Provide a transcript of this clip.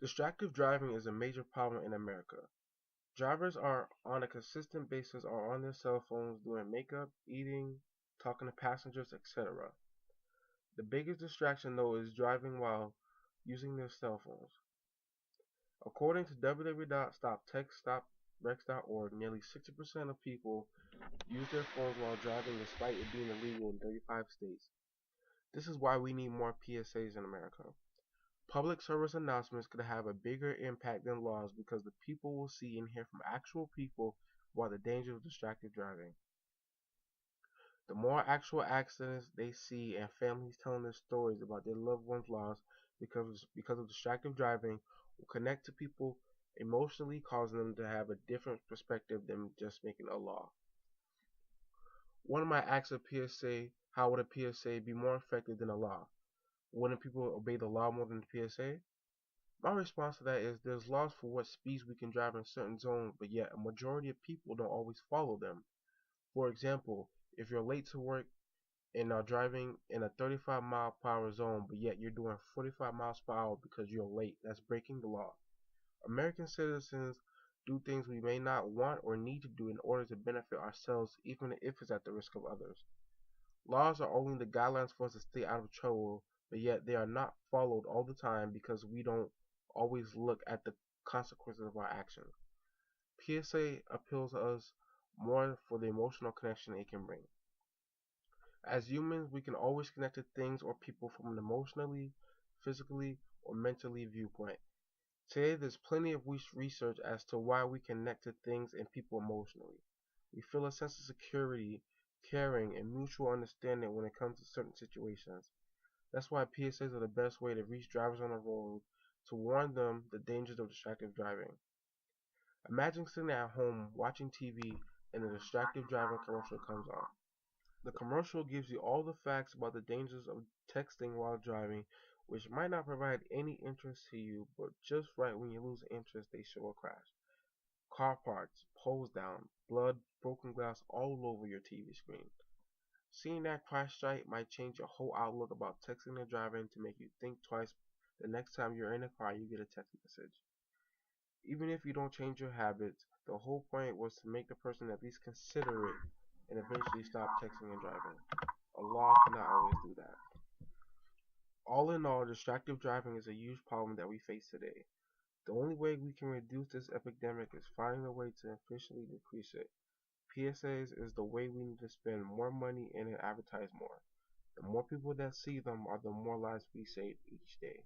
Distracted driving is a major problem in America. Drivers are on a consistent basis are on their cell phones doing makeup, eating, talking to passengers, etc. The biggest distraction though is driving while using their cell phones. According to www.stoptextstoprex.org, nearly 60% of people use their phones while driving despite it being illegal in 35 states. This is why we need more PSAs in America. Public service announcements could have a bigger impact than laws because the people will see and hear from actual people about the danger of distracted driving. The more actual accidents they see and families telling their stories about their loved ones lost because of distracted driving will connect to people emotionally, causing them to have a different perspective than just making a law. One might ask a PSA, how would a PSA be more effective than a law? Wouldn't people obey the law more than the PSA? My response to that is there's laws for what speeds we can drive in certain zones, but yet a majority of people don't always follow them. For example, if you're late to work and are driving in a 35-mile-per-hour zone, but yet you're doing 45 miles per hour because you're late, that's breaking the law. American citizens do things we may not want or need to do in order to benefit ourselves, even if it's at the risk of others. Laws are only the guidelines for us to stay out of trouble, but yet they are not followed all the time because we don't always look at the consequences of our actions. PSA appeals to us more for the emotional connection it can bring. As humans, we can always connect to things or people from an emotionally, physically, or mentally viewpoint. Today, there's plenty of research as to why we connect to things and people emotionally. We feel a sense of security, caring, and mutual understanding when it comes to certain situations. That's why PSAs are the best way to reach drivers on the road to warn them the dangers of distracted driving. Imagine sitting at home watching TV and a distracted driving commercial comes on. The commercial gives you all the facts about the dangers of texting while driving, which might not provide any interest to you, but just right when you lose interest, they show a crash. Car parts, poles down, blood, broken glass all over your TV screen. Seeing that crash site might change your whole outlook about texting and driving to make you think twice the next time you're in a car you get a text message. Even if you don't change your habits, the whole point was to make the person at least consider it and eventually stop texting and driving. A law cannot always do that. All in all, distracted driving is a huge problem that we face today. The only way we can reduce this epidemic is finding a way to efficiently decrease it. PSAs is the way we need to spend more money and advertise more. The more people that see them are the more lives we save each day.